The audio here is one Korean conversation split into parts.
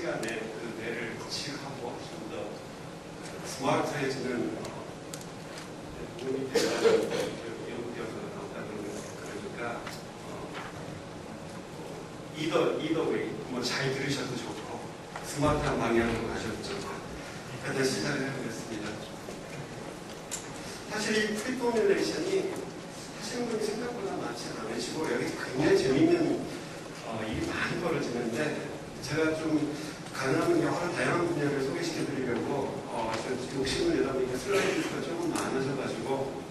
시간에 그 뇌를 지식하고 좀 더 스마트해지는 도움이 된다는 연구결과가 나온다는 그러니까 이더웨이 뭐 잘 들으셔도 좋고 스마트한 방향으로 가셔도 좋고 일단 시작을 해보겠습니다. 사실 이 프리포뮬레이션이 하시는 분이 생각보다 많지 않으시고 여기 굉장히 재밌는 일이 많이 벌어지는데 제가 좀 가능하면 여러 다양한 분야를 소개시켜 드리려고 욕심을 내다 보니까 슬라이드가 조금 많아져가지고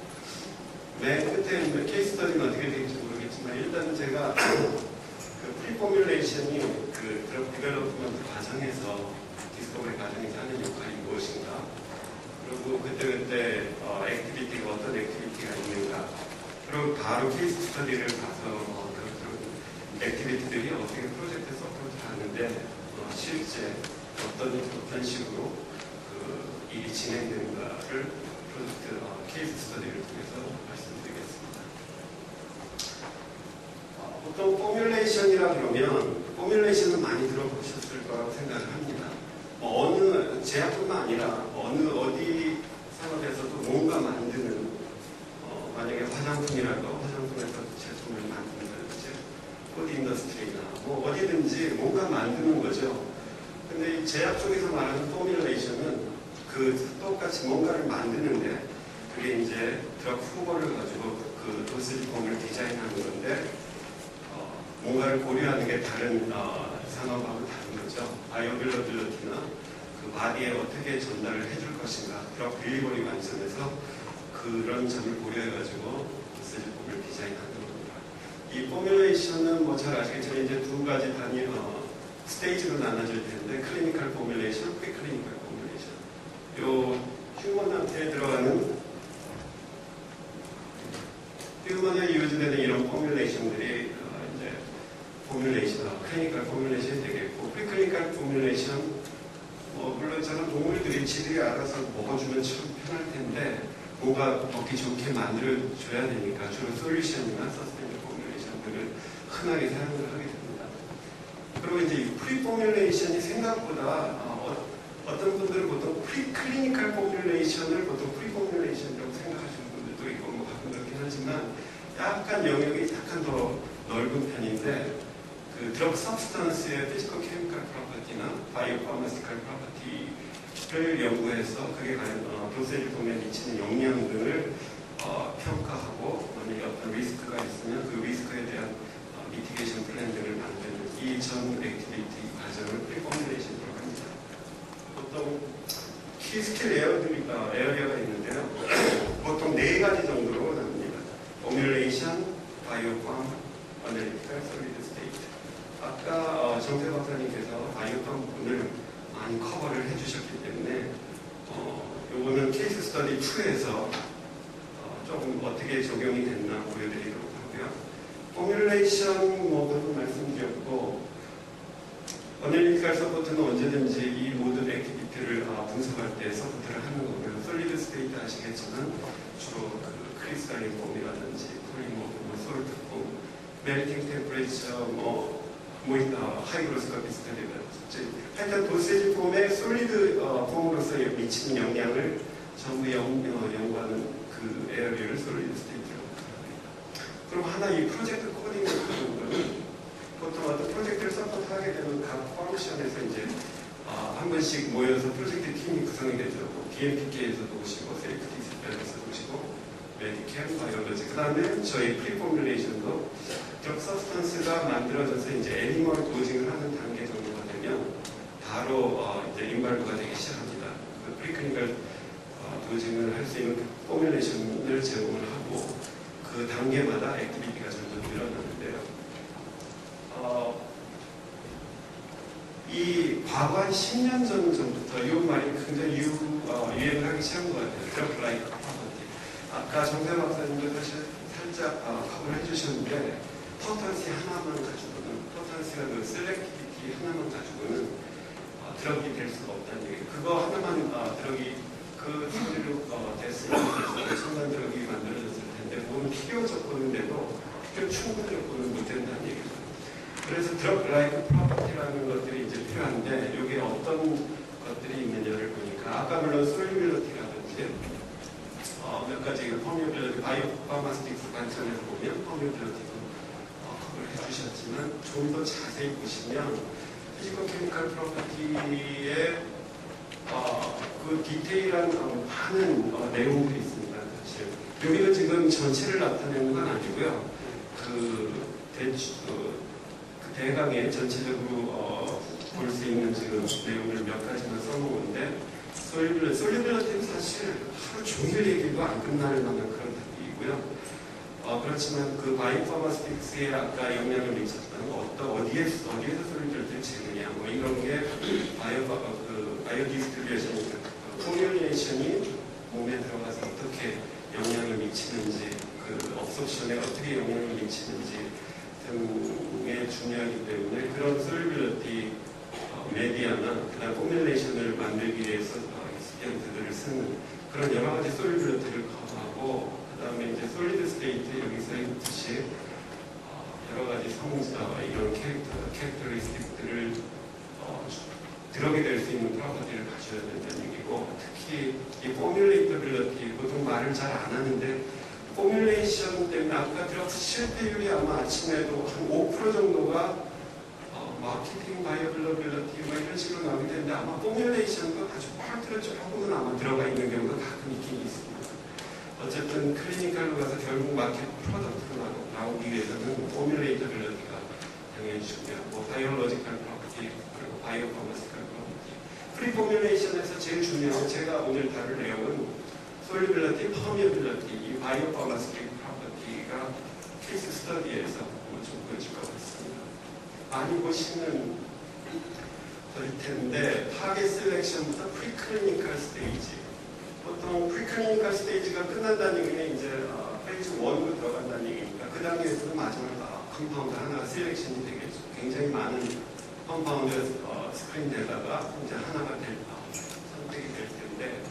맨 끝에 케이스 스터디는 어떻게 되는지 모르겠지만 일단 제가 그 프리포뮬레이션이 그 드럭 디벨롭먼트 과정에서 디스커버리 과정에서 하는 역할이 무엇인가 그리고 그때 액티비티가 어떤 액티비티가 있는가 그리고 바로 케이스 스터디를 가서 그런 액티비티들이 어떻게 프로젝트 서포트를 하는데 실제 어떤 식으로 그 일이 진행되는가를 프로젝트 케이스 스터디를 통해서 말씀드리겠습니다. 보통 포뮬레이션이라 그러면 포뮬레이션은 많이 들어보셨을 거라고 생각을 합니다. 어느 제약뿐만 아니라 어디 산업에서도 뭔가 만드는 만약에 화장품이라도 화장품에서 제품을 만든다든지 푸드 인더스트리나 뭐 어디든지 뭔가 만드는 거죠. 근데 이 제약 쪽에서 말하는 포뮬레이션은 그 똑같이 뭔가를 만드는데 그게 이제 드럭 후보를 가지고 그 도시지 폼을 디자인하는 건데 뭔가를 고려하는 게 다른 산업하고 다른 거죠. 바이오빌러빌리티나 그 바디에 어떻게 전달을 해줄 것인가 드럭 딜리버리 관점에서 그런 점을 고려해가지고 도시지 폼을 디자인하는 겁니다. 이 포뮬레이션은 뭐 잘 아시겠지만 이제 두 가지 단위 스테이지로 나눠질 텐데 클리니컬 포뮬레이션, 프리클리니컬 포뮬레이션. 요 휴먼한테 들어가는 휴먼에 유즈되는 이런 포뮬레이션들이 이제 포뮬레이션, 클리니컬 포뮬레이션이 되겠고 프리클리니컬 포뮬레이션 물론 저는 동물들이 지들이 알아서 먹어주면 참 편할 텐데 뭐가 먹기 좋게 만들어줘야 되니까 주로 솔루션이나 서스테이너블 포뮬레이션들을 흔하게 사용을 하게 됩니다. 그리고 이제 이 프리포뮬레이션이 생각보다 어떤 분들은 보통 프리클리니컬 포뮬레이션을 보통 프리포뮬레이션이라고 생각하시는 분들도 있고 뭐 가끔 그렇긴 하지만 약간 영역이 약간 더 넓은 편인데 그 드럭 서브스턴스의 피지컬 케미컬 프로퍼티나 바이오 파마시컬 프로퍼티를 연구해서 그게 과연 도세지 폼에 미치는 영향 등을 평가하고 만약에 어떤 리스크가 있으면 그 리스크에 대한 미티게이션 플랜들을 만드는 이 전 액티비티 과정을 프리포뮬레이션이라고 합니다. 보통 키 스킬 에어리어가 있는데요. 보통 4가지 정도로 나눕니다. 포뮬레이션, 바이오팜, 어널리티컬, 솔리드 스테이트. 아까 정태 박사님께서 바이오팜 부분을 많이 커버를 해주셨기 때문에 요거는 케이스 스터디 2에서 조금 어떻게 적용이 됐나 보여드리도록 하고요. 포뮬레이션 모드도 말씀드렸고 어널리티컬 서포트는 언제든지 이 모든 액티비티를 분석할 때 서포트를 하는 거고요. 솔리드 스테이트 아시겠지만 주로 그 크리스탈린 폼이라든지 폴리모드, 솔트 폼, 멜팅 템퍼레이처, 하이그로스가 비슷하게 하여튼 도세지 폼의 솔리드 폼으로서 미치는 영향을 전부 연구하는 그 에어리어를 솔리드 스테이트라고 합니다. 그럼 하나 이 프로젝트 코딩을 하는 거는 보통 어떤 프로젝트를 서포트하게 되면 각 펑션에서 이제 한 번씩 모여서 프로젝트 팀이 구성이 되죠. DMPK에서도 오시고, 세이프티 스펠에서도 오시고, 메디캠, 바이올로지. 그 다음에 저희 프리포뮬레이션도 드럭 서브스턴스가 만들어져서 이제 애니멀 도징을 하는 단계 정도가 되면 바로 이제 임발부가 되기 시작합니다. 그 프리클리니컬 도징을 할 수 있는 포뮬레이션을 제공을 하고 그 단계마다 액티비티가 점점 늘어나는데요. 이 과거 한 10년 전부터 이 말이 굉장히 유행을 하기 시작한 것 같아요. 드럭 라이크 프로퍼티. 아까 정태 박사님도 사실 살짝 커버를 해주셨는데 포턴시 하나만 가지고는 포턴시가 그 셀렉티비티 하나만 가지고는 드럭이 될 수가 없다는 얘기예요. 그거 하나만 드럭이 그 소리로 됐으면 첨단 드럭이 만들어졌을 텐데 그건 필요 조건인데도 필요 충분 조건은 못 된다는 얘기죠. 그래서 드럭 라이크 프로퍼티라는 것들이 이제 필요한데 여기에 어떤 것들이 있느냐를 보니까 아까 물론 솔리빌리티라든지 몇 가지 퍼미어빌리티, 바이오파마스틱스 관점에서 보면 퍼미어빌리티도 커버를 해주셨지만 좀 더 자세히 보시면 피지컬 케미컬 프로퍼티의 그 디테일한 많은 내용들이 있습니다. 사실 여기는 지금 전체를 나타내는 건 아니고요. 대강의 전체적으로 볼 수 있는 지금 내용을 몇 가지만 써놓은데 솔리빌리티는 사실 하루 종일 얘기도 안 끝날 만한 그런 단계이고요. 그렇지만 그 바이오파마스틱스에 아까 영향을 미쳤다는 어디에서 솔리빌리티를 재느냐 뭐 이런 게 바이오디스트리뷰션 포뮬레이션이 몸에 들어가서 어떻게 영향을 미치는지 그 업소션에 어떻게 영향을 미치는지 등에 중요하기 때문에 그런 솔리빌리티 메디아나 그다음 포뮬레이션을 만들기 위해서 익스피언트들을 쓰는 그런 여러 가지 솔리빌리티를 커버하고 그다음에 이제 솔리드 스테이트 여기서 있듯이 여러 가지 성질과 이런 캐릭터리스틱들을 들어게 될 수 있는 프로퍼티를 가져야 된다는 얘기고 특히 이 포뮬레이터빌리티 보통 말을 잘 안 하는데 포뮬레이션 때문에 아까 들어서 실패율이 아마 아침에도 한 5% 정도가 마케팅 바이어빌러빌리티 뭐 이런 식으로 나오게 되는데 아마 포뮬레이션도 아주 펄트를 조금은 아마 들어가 있는 경우가 가끔 있긴 있습니다. 어쨌든 클리니컬로 가서 결국 마켓 프로덕트로 나오기 위해서는 포뮬레이터빌리티가 당연히 중요하고 바이올로지컬 프로퍼티 그리고 바이오파마스컬 프로퍼티 프리포뮬레이션에서 제일 중요한 건 제가 오늘 다룰 내용은 솔리빌리티, 퍼미어빌리티 이 바이오파마스틱 프로퍼티가 케이스 스터디에서 좀 보여줄 것 같습니다. 많이 보시는 걸 텐데 타겟 셀렉션부터 프리클리니컬 스테이지 보통 프리클리니컬 스테이지가 끝난다는 얘기는 이제 페이지 1로 들어간다는 얘기니까 그 단계에서는 마지막 컴파운드 하나가 셀렉션이 되겠죠. 굉장히 많은 컴파운드 스크린에다가 이제 하나가 선택이 될 텐데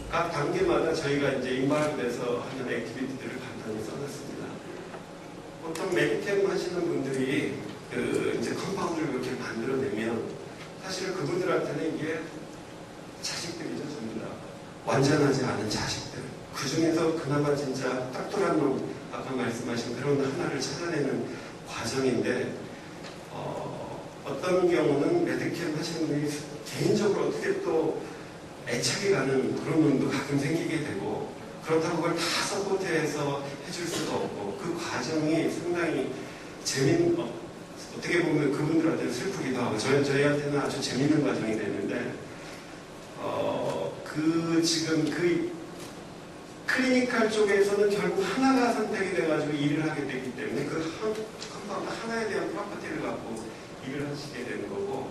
각 단계마다 저희가 이제 인바울드에서 하는 액티비티들을 간단히 써놨습니다. 보통 메디캠 하시는 분들이 이제 컴파운드를 그렇게 만들어내면 사실 그분들한테는 이게 자식들이죠, 전부 다. 완전하지 않은 자식들. 그 중에서 그나마 진짜 딱돌한 놈, 아까 말씀하신 그런 하나를 찾아내는 과정인데, 어떤 경우는 메디캠 하시는 분이 개인적으로 어떻게 또 애착이 가는 그런 분도 가끔 생기게 되고, 그렇다고 그걸 다 서포트해서 해줄 수도 없고, 그 과정이 상당히 어떻게 보면 그분들한테는 슬프기도 하고 저희한테는 아주 재밌는 과정이 되는데 지금 그 클리니컬 쪽에서는 결국 하나가 선택이 돼가지고 일을 하게 되기 때문에 그 컴파운드 하나에 대한 프로퍼티를 갖고 일을 하시게 되는 거고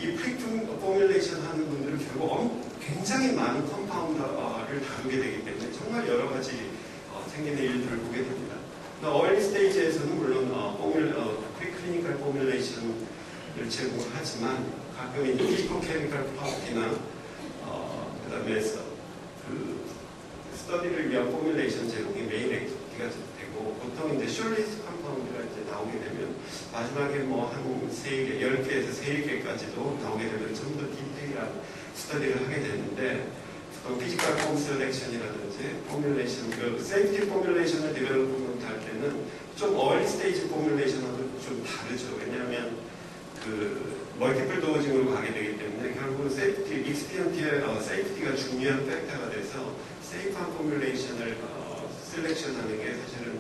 이 프리포뮬레이션 하는 분들은 결국 굉장히 많은 컴파운드를 다루게 되기 때문에 정말 여러 가지 생기는 일들을 보게 됩니다. 어얼리 스테이지에서는 물론 프리클리니컬 포뮬레이션을 제공하지만 가끔 이제 피지컬 케미컬 프로퍼티나 그다음에 스터디를 위한 포뮬레이션 제공이 메인 액티비티가 되고 보통 이제 슐리스 컴파운드가 이제 나오게 되면 마지막에 뭐 한 3개, 10개에서 3개까지도 나오게 되면 좀 더 디테일한 스터디를 하게 되는데 피지컬 폼 셀렉션이라든지 포뮬레이션, 세이프티 포뮬레이션을 디벨롭먼트 할 때는 좀 어얼리 스테이지 포뮬레이션하고 좀 다르죠. 왜냐하면 멀티플 도어징으로 가게 되기 때문에 결국은 세이프티, 익스피언트의 세이프티가 중요한 팩터가 돼서 세이프한 포뮬레이션을 셀렉션하는 게 사실은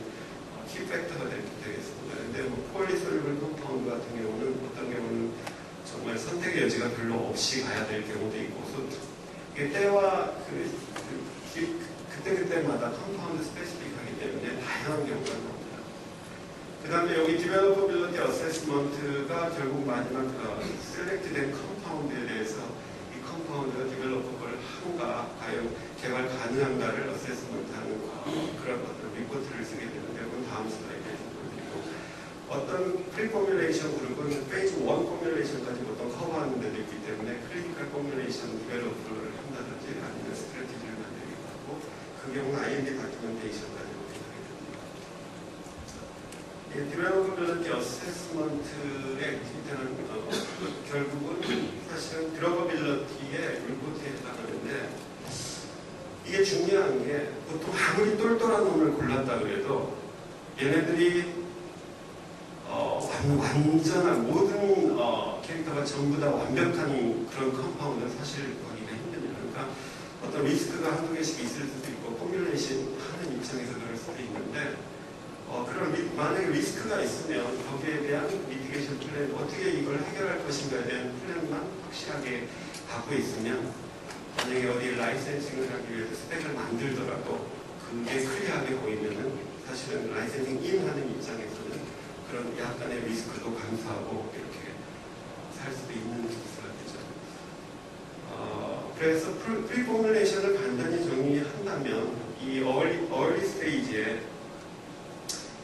키 팩터가 되겠습니다. 근데 폴리솔루블 컴파운드 같은 경우는 어떤 경우는 정말 선택의 여지가 별로 없이 가야 될 경우도 있고 때와 그때마다 컴파운드 스페시픽하기 때문에 다양한 경우가 나옵니다. 그 다음에 여기 디벨로퍼빌리티 어세스먼트가 결국 마지막 셀렉트된 컴파운드에 대해서 이 컴파운드가 디벨로퍼블 한가, 과연 개발 가능한가를 어세스먼트하는 그런 어떤 리포트를 쓰게 되는데 그건 다음 슬라이드에서 보여드리고 어떤 프리포뮬레이션 그룹은 페이지 1 포뮬레이션까지 보통 커버하는 데도 있기 때문에 클리니컬 포뮬레이션 디벨로퍼를 한다든지 아니면 스트래티지를 만들기도 하고 그 경우는 IND 다큐멘테이션까지 진행하게 됩니다. 디벨로퍼빌리티 어세스먼트 더러빌러티의 리포트에 해당하는데, 이게 중요한 게 보통 아무리 똘똘한 놈을 골랐다 그래도 얘네들이 완전한 모든 캐릭터가 전부 다 완벽한 그런 컴파운드는 사실 거기가 힘듭니다. 그러니까 어떤 리스크가 한두 개씩 있을 수도 있고 포뮬레이션 하는 입장에서 그럴 수도 있는데, 그런 만약에 리스크가 있으면 거기에 대한 미티게이션 플랜, 어떻게 이걸 해결할 것인가에 대한 플랜만 확실하게 갖고 있으면, 만약에 어디 라이센싱을 하기 위해서 스펙을 만들더라도 그게 클리어하게 보이면은 사실은 라이센싱 인 하는 입장에서는 그런 약간의 리스크도 감수하고 이렇게 살 수도 있는 기사가 되죠. 그래서 프리포뮬레이션을 간단히 정리한다면 이 얼리 스테이지에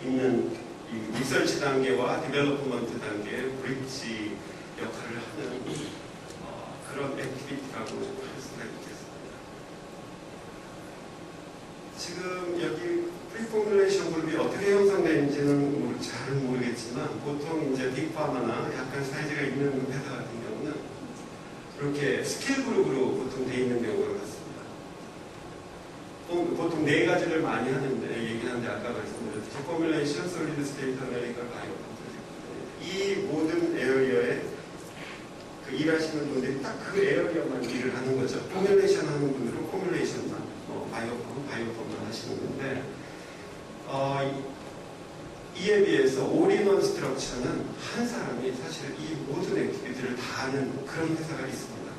있는 이 리서치 단계와 디벨로프먼트 단계의 브릿지 역할을 하는 그런 액티비티라고 할 수가 있겠습니다. 지금 여기 프리포뮬레이션 그룹이 어떻게 형성되는지는 잘은 모르겠지만, 보통 이제 빅파마나 약간 사이즈가 있는 회사 같은 경우는 이렇게 스킬 그룹으로 보통 돼 있는 경우가 많습니다. 보통 네 가지를 많이 하는데, 얘기하는데 아까 말씀드렸듯이 포뮬레이션, 솔리드 스테이트 아나리티컬, 바이오 프로젝트, 이 모든 에어리어에 그 일하시는 분들이 딱 그 에어리어만 일을 하는 거죠. 포뮬레이션 하는 분들은 포뮬레이션만, 바이오펌만 하시는 건데, 이에 비해서 올인원 스트럭처는 한 사람이 사실 이 모든 액티비티를 다 하는 그런 회사가 있습니다.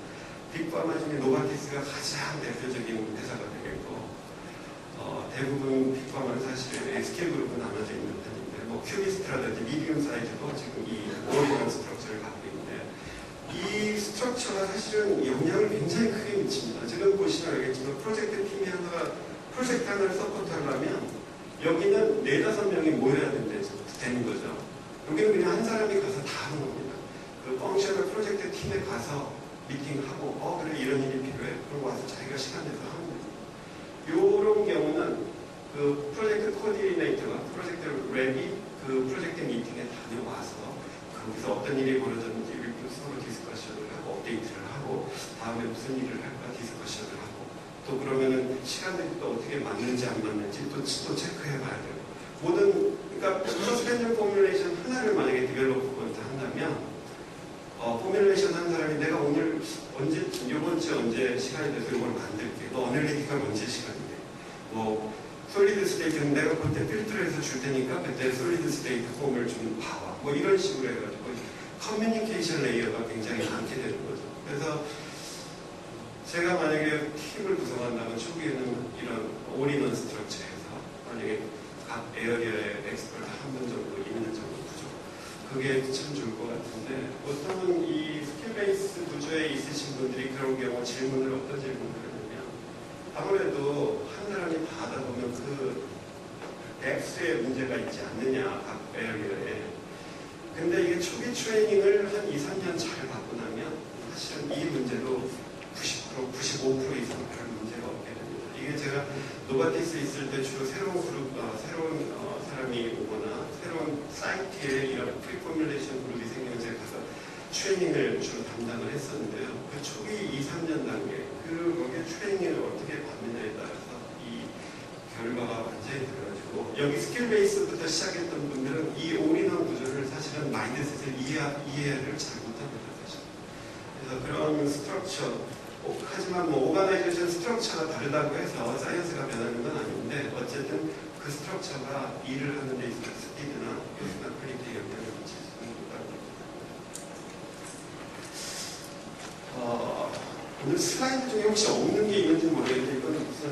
빅파마 중에 노바티스가 가장 대표적인 회사가 되겠고, 대부분 빅파마는 사실 스케일 그룹은 나눠져 있는 편인데, 뭐 큐비스트라든지 미디움 사이즈도 지금 이 올인원 스트럭처를 갖고 있는데, 이 스트럭처가 사실은 영향을 굉장히 크게 미칩니다. 지금 보시면 알겠지만 프로젝트 팀이 하나가 프로젝트 하나를 서포트하려면 여기는 4-5명이 모여야 되는 거죠. 여기는 그냥 한 사람이 가서 다 하는 겁니다. 그 펑셔널 프로젝트 팀에 가서 미팅하고 그래 이런 일이 필요해. 그럼 와서 자기가 시간 내서 하는 겁니다. 이런 경우는 그 프로젝트 코디네이터가 프로젝트 랩이 그 프로젝트 미팅에 다녀와서 거기서 어떤 일이 벌어졌는지 서로 디스커션을 하고 업데이트를 하고 다음에 무슨 일을 할까 디스커션을 하고 또 그러면은 시간들이 또 어떻게 맞는지 안 맞는지 또 체크해 봐야 되고 그러니까 서스펜션 포뮬레이션 하나를 만약에 디벨로프먼트 한다면 포뮬레이션 한 사람이 내가 오늘 이번 주 언제 시간이 돼서 이걸 만들게. 너 어널리티컬 언제 시간이 돼. 뭐 솔리드 스테이트는 내가 그때 필터를 해서 줄 테니까 그때 솔리드 스테이트 폼을 좀 봐와. 뭐 이런 식으로 해가지고 커뮤니케이션 레이어가 굉장히 많게 되는 거죠. 그래서 제가 만약에 팀을 구성한다면 초기에는 이런 올인원 스트럭처에서 만약에 각 에어리어의 엑스퍼트 한 분 정도 있는 정도 구조, 그게 참 좋을 것 같은데, 보통은 이 스킬 베이스 구조에 있으신 분들이 그런 경우 질문을 어떤 질문을 하냐면, 아무래도 한 사람이 받아 보면 그 엑스의 문제가 있지 않느냐, 각 에어리어에. 근데 이게 초기 트레이닝을 한 2-3년 잘 받고 나면 사실은 이 문제도 90%, 95% 이상 그런 문제가 없게 됩니다. 이게 제가 노바티스 있을 때 주로 새로운 그룹, 새로운 사람이 오거나 새로운 사이트에 이런 프리포뮬레이션 그룹이 생기면 제가 가서 트레이닝을 주로 담당을 했었는데요. 그 초기 2-3년 단계, 거기에 트레이닝을 어떻게 받느냐에 따라서 이 결과가 완전히 달라지고, 여기 스킬 베이스부터 시작했던 분들은 이 올인원 구조를 사실은 마인드셋을 이해를 잘 못합니다. 사실. 그래서 그런 스트럭처, 하지만 뭐 오가나이제이션 스트럭처가 다르다고 해서 사이언스가 변하는 건 아닌데, 어쨌든 그 스트럭처가 일을 하는 데 있어서 스피드나 효수나 퀄리티에 영향을 미칠 수 있다고 합니다. 오늘 슬라이드 중에 혹시 없는 게 있는지 모르겠는데, 이건 무슨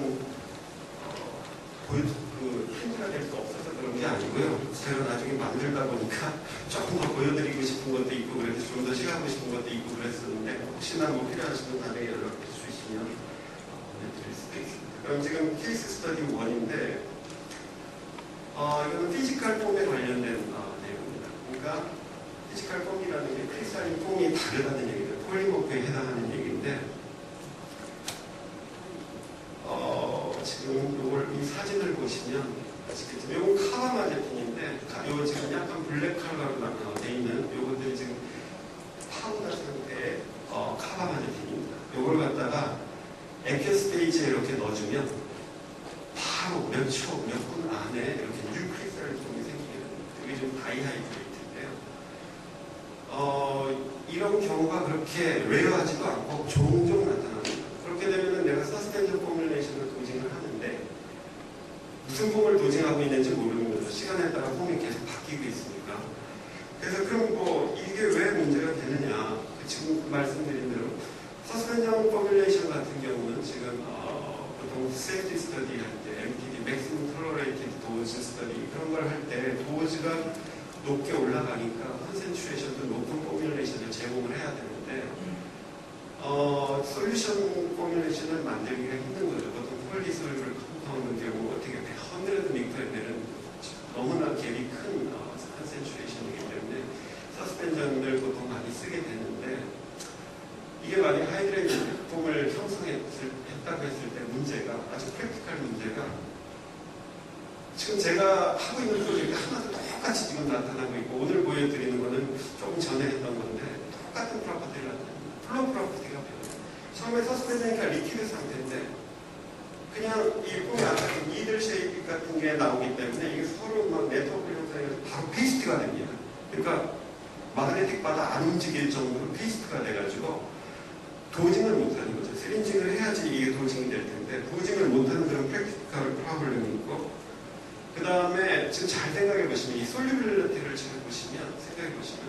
힌트가 될 수 없어서 그런 게 아니고요. 제가 나중에 만들다 보니까 조금 더 보여드리고 싶은 것도 있고, 그래서 좀 더 시간하고 싶은 것도 있고 그랬었는데, 혹시나 뭐 필요하시면 나중에 연락 주시면 보내드릴 수도 있습니다. 그럼 지금 케이스 스터디 1인데, 이거는 피지컬 폼에 관련된 내용입니다. 그러니까 피지컬 폼이라는 게 크리스탈린 폼이 다르다는 얘기죠. 폴리모프에 해당하는 얘기인데, 지금 이 사진을 보시면 아시겠지만, 이건 카바마 제품인데, 이거 지금 약간 블랙 컬러로 되어 있는 요것들이 지금 파우더 상태의 카바마 제품입니다. 요걸 갖다가 액큐 스테이지에 이렇게 넣어주면 바로 몇 초, 몇 분 안에 이렇게 뉴크리스탈 폼이 생기는 그게 좀 다이하이드레이트인데요. 이런 경우가 그렇게 레어하지도 않고 종종 나타납니다. 그렇게 되면 내가 서스펜션 포뮬레이션을 도징을 하는데 무슨 폼을 도징하고 있는지 모르는 거죠. 시간에 따라 폼이 계속 바뀌고 있으니까. 그래서 그럼 뭐 이게 왜 문제가 되느냐. 지금 말씀드린 대로 서스펜션 포뮬레이션 같은 경우는 지금 보통 세이프티 스터디 할 때 MTD, 맥시멈 톨러레이티드 도즈 스터디 그런 걸 할 때 도즈가 높게 올라가니까 컨센트레이션도 높은 포뮬레이션을 제공을 해야 되는데 솔루션 포뮬레이션을 만들기가 힘든 거죠. 보통 폴리솔루를 컴파운드 경우 어떻게 100 미크로그램은 너무나 갭이 큰 컨센트레이션이기 때문에 서스펜션을 보통 많이 쓰게 되는데 이게 만약 하이드레이트 폼을 형성했다고 했을 때 문제가 아주 프랙티컬 문제가 지금 제가 하고 있는 프로젝트 하나도 똑같이 지금 나타나고 있고 오늘 보여드리는 거는 조금 전에 했던 건데 똑같은 프로퍼티를 나타냅니다. 플로 프로퍼티가 변해요. 처음에 서스펜션이니까 리퀴드 상태인데 그냥 이 폼이 아까 니들 쉐입 같은 게 나오기 때문에 이게 서로 막 네트워크 형성해서 바로 페이스트가 됩니다. 그러니까 마그네틱 바다 안 움직일 정도로 페이스트가 돼가지고 도징을 못하는 거죠. 스린징을 해야지 이게 도징이 될 텐데 도징을 못하는 그런 프랙티컬 프로블럼이 있고 그 다음에 지금 잘 생각해 보시면 이 솔유빌리티를 잘 보시면 생각해 보시면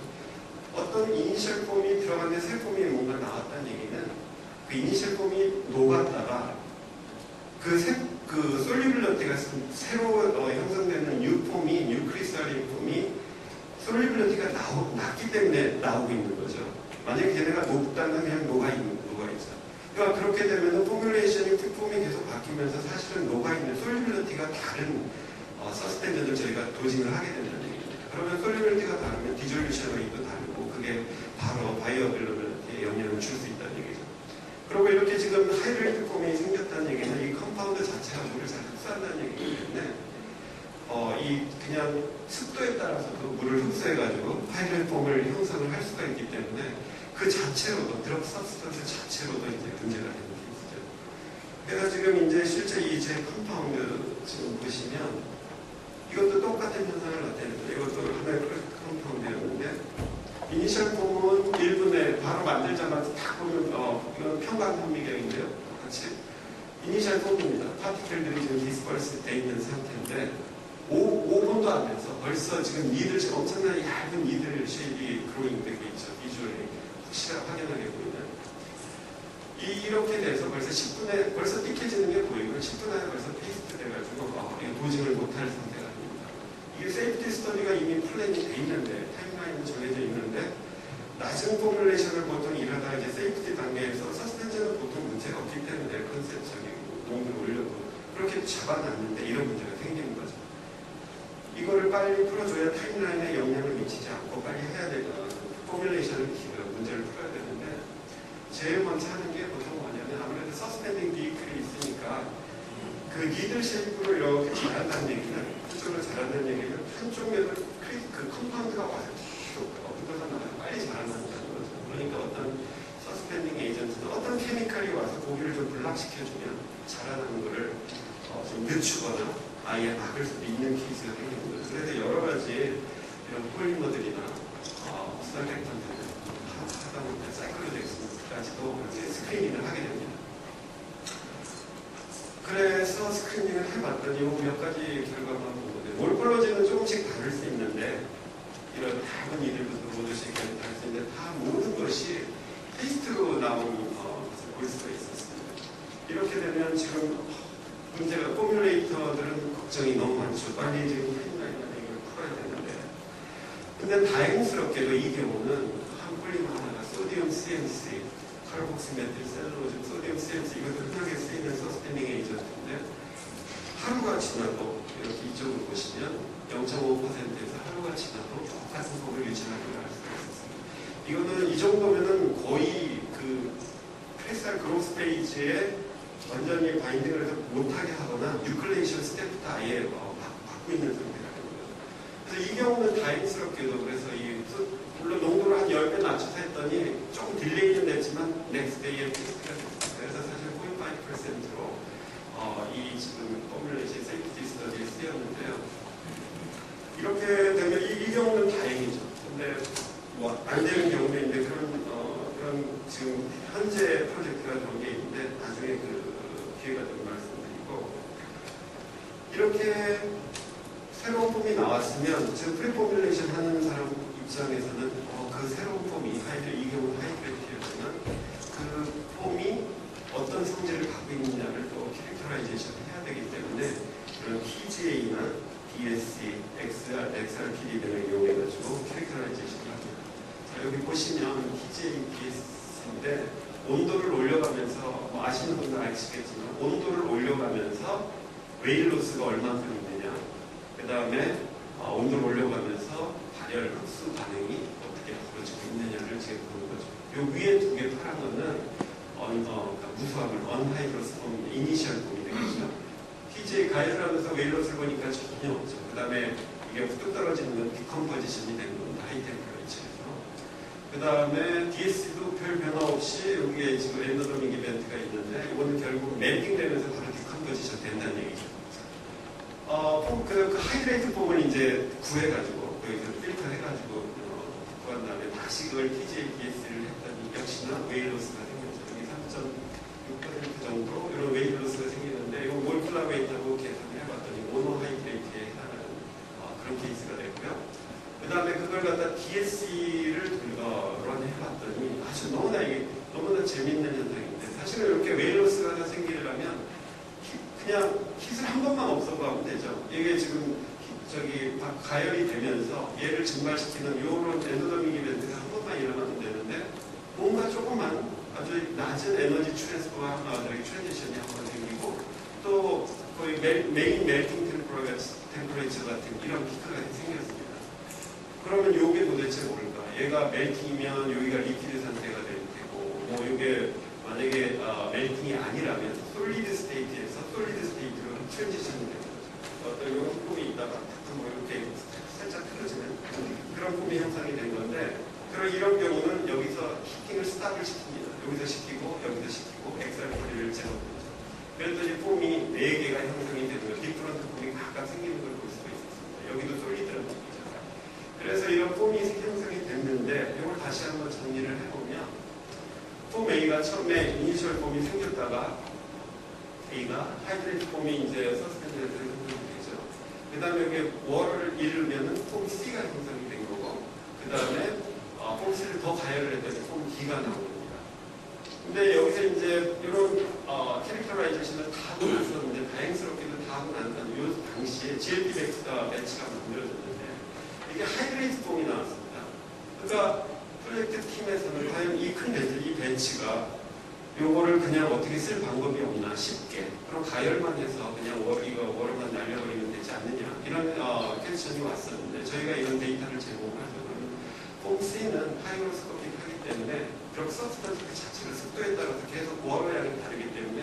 어떤 이니셜 폼이 들어갔는데 새 폼이 뭔가 나왔다는 얘기는 그 이니셜 폼이 녹았다가 그 솔유빌리티가 새로 형성되는 뉴 폼이 뉴크리스탈린 폼이 솔유빌리티가 낮기 때문에 나오고 있는 거죠. 만약에 걔네가 높다면 그냥 녹아있죠. 그러니까 그렇게 되면 포뮬레이션이 폼이 계속 바뀌면서 사실은 녹아있는 솔유빌리티가 다른 서스펜션을 저희가 도징을 하게 된다는 얘기입니다. 그러면 솔유빌리티가 다르면 디졸루션 레이도 다르고 그게 바로 바이어빌러빌리티에 영향을 줄 수 있다는 얘기죠. 그리고 이렇게 지금 하이드레이트 폼이 생겼다는 얘기는 이 컴파운드 자체가 물을 잘 흡수한다는 얘기이기 때문에 이 그냥 습도에 따라서도 물을 흡수해가지고 하이드레이트 폼을 형성을 할 수가 있기 때문에 그 자체로도 드럭 서브스턴스 자체로도 이제 문제가 되는 케이스죠. 그래서 지금 이제 실제 이 제 컴파운드 지금 보시면 이것도 똑같은 현상을 나타내는데 이것도 하나의 컴파운드였는데 이니셜 폼은 1분에 바로 만들자마자 딱 보면 이건 평간 현미경인데요. 같이 이니셜 폼입니다. 파티클들이 지금 디스펄스 돼 있는 상태인데 5분도 안 돼서 벌써 지금 니들 엄청나게 얇은 니들 쉐입이 그로잉 되고 있죠. 비주얼이 확실하게 확연하게 보이는 이렇게 돼서 벌써 10분에 벌써 띠켜지는 게 보이고 10분 안에 벌써 페이스트 돼가지고 이거 도징을 못할 상태가 아닙니다. 이게 세이프티 스터디가 이미 플랜이 돼 있는데 타임라인은 정해져 있는데 낮은 포뮬레이션을 보통 일하다가 이제 세이프티 단계에서 서스펜션은 보통 문제가 없기 때문에 컨셉적이고 농도를 올려도 그렇게 잡아놨는데 이런 문제가 생기는 거죠. 이거를 빨리 풀어줘야 타임라인에 영향을 미치지 않고 빨리 해야 되는 포뮬레이션을 문제를 풀어야 되는데 제일 먼저 하는 게 보통 뭐냐면 아무래도 서스펜딩 비클이 있으니까 그 니들 쉐입으로 이렇게 자란다는 얘기는 한쪽으로 자란다는 얘기는 한쪽에서 그 컴파운드가 와서 계속 붙어서 나가서 빨리 자란다는 거죠. 그러니까 어떤 서스펜딩 에이전트는 어떤 케미칼이 와서 고기를 좀 블락시켜주면 자라나는 거를 좀 늦추거나 아예 막을 수도 있는 케이스가 생기는 거예요. 그래서 여러 가지 이런 폴리머들이나 설렉턴들 하다 보면 사이클로덱스까지도 이제 스크리닝을 하게 됩니다. 그래서 스크리닝을 해봤더니 몇 가지 결과만 보는데 몰폴로지는 조금씩 다를 수 있는데 이런 얇은 이들부터 모두씩 다를 수 있는데 다 모든 것이 테이스트로 나오는 것을 볼 수가 있었습니다. 이렇게 되면 지금 문제가 포뮬레이터들은 걱정이 너무 많죠. 빨리 지금 타임라인이나 이걸 풀어야 되는데 근데 다행스럽게도 이 경우는 한 폴리머 하나가 소디움 CMC 칼복스메틸 셀룰로즈 소디움 CMC 이것도 흔하게 쓰이는 서스펜딩 에이전트인데 하루가 지나도 이렇게 이쪽으로 보시면 0.5%에서 하루가 지나도 똑같은 폼을 유지하기를 할 수가 있었습니다. 이거는 이 정도면은 거의 그 크리스탈 그로스 페이지에 완전히 바인딩을 해서 못하게 하거나 뉴클레이션 스텝부터 아예 막고 있는 상태가 되는 거죠. 그래서 이 경우는 다행스럽게도 그래서 물론 농도를 한 10배 낮춰서 했더니 조금 딜레이는 됐지만 넥스트 데이에 테스트가 됐습니다. 지금 포뮬레이션 세이프티 스터디에 쓰였는데요. 이렇게 되면 이 경우는 다행이죠. 근데 뭐 안 되는 경우도 있는데 그런 지금 현재 프로젝트가 그런 게 있는데 나중에 그 기회가 되면 말씀드리고, 이렇게 새로운 폼이 나왔으면 지금 프리포뮬레이션 하는 사람 입장에서는 그 새로운 폼이 이 경우 하이브리드였지만 그 폼이 어떤 성질을 갖고 있느냐를 또 캐릭터라이제이션 해야 되기 때문에 그런 TGA나 DSC, XRPD 등을 이용해가지고 캐릭터라이제이션을 합니다. 자, 여기 보시면 TGA, DSC인데 온도를 올려가면서 아시는 분들 아시겠지만 온도를 올려가면서 웨일 로스가 얼마큼 있느냐, 그 다음에 온도를 올려가면서 발열, 흡수 반응이 어떻게 벌어지고 있느냐를 지금 보는 거죠. 요 위에 두 개 파란 거는 무수함을 언하이브러스 폼, 이니셜 폼이 되겠죠. TGA 가이드를 하면서 웨일 로스를 보니까 전혀 없죠. 그 다음에 이게 뚝 떨어지는 건 디컴포지션이 되는 겁니다. 하이 템퍼레이처에서. 그 다음에 DSC도 별 변화 없이 여기에 지금 엔도더믹 이벤트가 있는데 이거는 결국 멜팅 되면서 바로 디컴포지션 된다는 얘기죠. 그 하이드레이트 폼을 이제 구해가지고 여기서 필터 해가지고 구한 다음에 다시 그걸 TGA, DSC를 했더니 역시나 웨일 로스가 생겼죠. 여기 3.6% 정도 이런 웨일 로스가 생기는데 이거 몰쿨라웨이트하고 계산을 해봤더니 모노하이드레이트에 해당하는 그런 케이스가 됐고요. 그 다음에 그걸 갖다 DSC를 런해봤더니 아주 너무나 재밌는 현상인데, 사실은 이렇게 웨일 로스가 하나 생기려면 그냥 킷을 한 번만 없애고 되죠. 이게 지금 가열이 되면서 얘를 증발시키는 이런 엔도더믹 이벤트가 한 번만 일어나면 되는데 뭔가 조금만 아주 낮은 에너지 트랜스퍼와 트랜지션이 한 번 생기고 또 거의 메인 멜팅 템퍼레이처 같은 이런 피크가 생겼습니다. 그러면 이게 도대체 뭘까? 얘가 멜팅이면 여기가 리퀴드 상태가 될 테고, 뭐 이게 만약에 멜팅이 아니라면 솔리드 스테이트에서 솔리드 스테이트로 트랜지션이 되는 거죠. 어떤 이런 폼이 있다가 뭐 이렇게 살짝 틀어지는 그런 폼이 형성이 된 건데, 이런 경우는 여기서 히팅을 스탑을 시킵니다. 여기서 시키고 여기서 시키고 XRPD를 제거합니다. 그랬더니 폼이 4개가 형성이 되는 거예요. 디프런트 폼이 각각 생기는 걸 볼 수가 있었습니다. 여기도 솔리드라는 얘기죠. 그래서 이런 폼이 형성이 됐는데 이걸 다시 한번 정리를 해보면 폼 A가 처음에 이니셜 폼이 생겼다가 A가 하이드레이트 폼이 이제 서스펜드에서 형성이 되죠. 그 다음에 여기 월을 이르면은 폼 C가 형성이 된 거고, 그 다음에 폼 C를 더 가열을 했더니 폼 D가 나옵니다. 근데 여기서 이제 이런 캐릭터라이제이션을 다 하고 났었는데, 다행스럽게도 다 하고 난 당시에 GLP 배치가 만들어졌는데 이게 하이드레이트 폼이 나왔습니다. 그러니까 프로젝트 팀에서는 과연 이 큰 배치가 요거를 그냥 어떻게 쓸 방법이 없나 쉽게, 그럼 가열만 해서 그냥 월만 날려버리면 되지 않느냐, 이런 퀘스천이 왔었는데 저희가 이런 데이터를 제공하죠. 폼 C는 하이그로스코픽하기 때문에 벽 서브스턴스 그 자체가 습도에 따라서 계속 월의 양이 다르기 때문에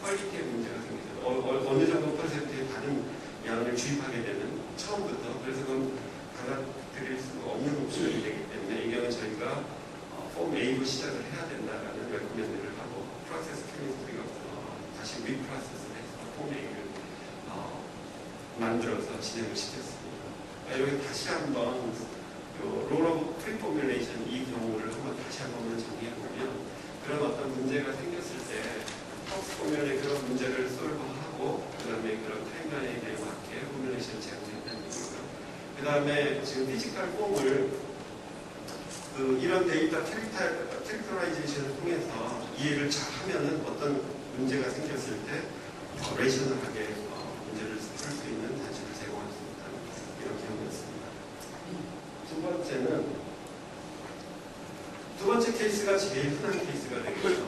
퀄리티에 문제가 생기죠. 어느 정도 퍼센트의 다른 양을 주입하게 되는 처음부터, 그래서 그건 받아들일 수가 없는 옵션이 되기 때문에 이 경우는 저희가 폼 A로 시작을 해야 된다라는 레코멘드를 하고 프로세스 케미스트리가 다시 리프로세스를 해서 폼 A를 만들어서 진행을 시켰습니다. 여기 다시 한번 롤 오브 프리포뮬레이션 이 경우를 한번 다시 한번 정리해보면, 그런 어떤 문제가 생겼을 때 톡스 포뮬의 그런 문제를 솔브하고 그 다음에 그런 타임라인에 맞게 포뮬레이션을 제공했다는 얘기고요. 그 다음에 지금 피지컬 폼을 이런 데이터 캐릭터라이제이션을 통해서 이해를 잘 하면은 어떤 문제가 생겼을 때 레이셔널하게 문제를 풀 수 있는 단식을 제공할 수 있다는 이런 경우였습니다. 두 번째 케이스가 제일 흔한 케이스가 되겠죠.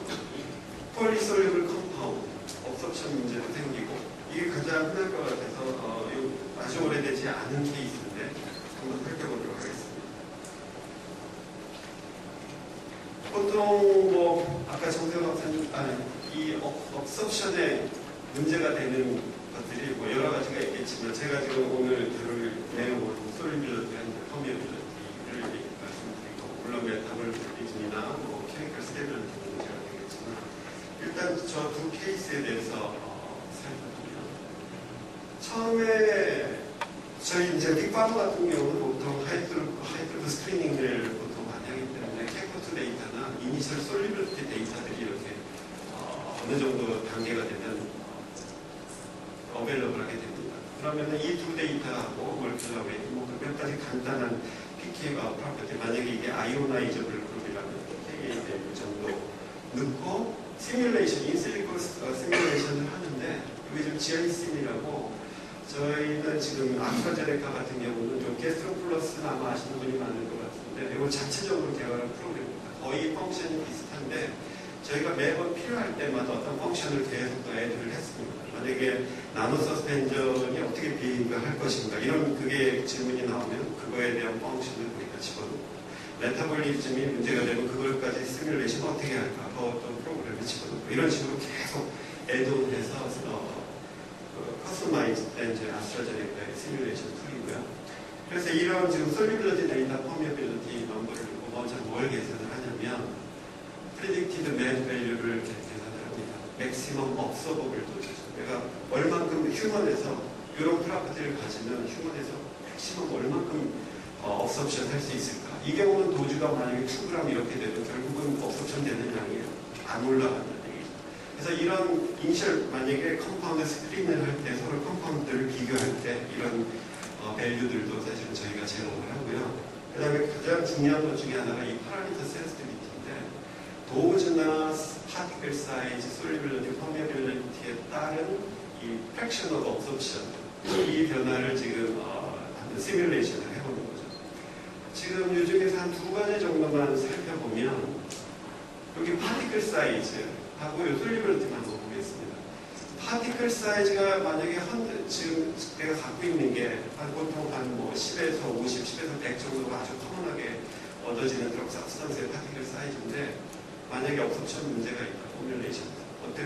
폴리솔리블 컴파운드, 업섭션 문제도 생기고, 이게 가장 흔할 것 같아서 아주 오래되지 않은 케이스인데 한번 살펴보도록 하겠습니다. 보통 아까 정세영 박사님 이 업섭션에 문제가 되는 것들이 여러 가지가 있겠지만, 제가 지금 오늘 다룰 내용은 솔리빌리티한 퍼미어빌리티를 말씀드리고, 물론 메타볼리즘이나 케미컬 스테빌리티 문제가 되겠지만, 일단 저 두 케이스에 대해서 살펴보면, 처음에 저희 이제 빅파머 같은 경우는 보통 하이드로브 스크리닝을 보통 많이 하기 때문에 캐코트 데이터나 이니셜 솔리빌리티 데이터들이 이렇게 어느 정도 단계가 되면 어베일러블 하게 됩니다. 그러면 이 두 데이터하고 몰큘러 웨이트, 몇 가지 간단한 pK와 프로퍼티, 만약에 이게 아이오나이저블 그룹이라면 pK의 밸류 정도 넣고 시뮬레이션, 인실리코 시뮬레이션을 하는데 이게 좀 GIS임이라고 저희는 지금 아스트라제네카 같은 경우는 좀 게스트로 플러스는 아마 아시는 분이 많을 것 같은데 이거 자체적으로 개발한 프로그램입니다. 거의 펑션이 비슷한데 저희가 매번 필요할 때마다 어떤 펑션을 계속 더 애드를 했습니다. 만약에 나노 서스펜전이 어떻게 비행할 것인가 이런 그게 질문이 나오면 그거에 대한 펑션을 우리가 집어넣고 메타볼리즘이 문제가 되면 그걸까지 시뮬레이션 어떻게 할까 더 어떤 프로그램을 집어넣고 이런 식으로 계속 애드온해서 커스터마이즈된 이제 아스트라제네카의 시뮬레이션 툴이고요. 그래서 이런 지금 솔리빌리티 데이터 퍼미어빌리티 넘버를 두고 먼저 뭘 계산을 하냐면 프리딕티드 맨 밸류를 계산을 합니다. 맥시멈 업서버블 도즈죠. 내가 얼만큼 휴먼에서 이런 프로퍼티를 가지면 휴먼에서 맥시멈 얼만큼 업섭션 할 수 있을까? 이 경우는 도주가 만약에 2g 이렇게 돼도 결국은 업섭션 되는 양이 안 올라간다는 얘기죠. 그래서 이런 이니셜 만약에 컴파운드 스크린을 할 때 서로 컴파운드를 비교할 때 이런 밸류들도 사실은 저희가 제공을 하고요. 그 다음에 가장 중요한 것 중에 하나가 이 파라미터 센시티비티인데 도즈나 파티클 사이즈, 솔리빌리티, 퍼미어빌리티에 따른 이 프랙션 오브 업섭션 이 변화를 지금 시뮬레이션을 해보는 거죠. 지금 이 중에서 한 2가지 정도만 살펴보면 여기 파티클 사이즈하고 이 솔리빌리티만 한번 보겠습니다. 파티클 사이즈가 만약에 지금 내가 갖고 있는 게 보통 한 10에서 50, 10에서 100 정도가 아주 커먼하게 얻어지는 그런 sabstance의 파티클 사이즈인데 만약에 업섭션 문제가 있다, 포뮬레이션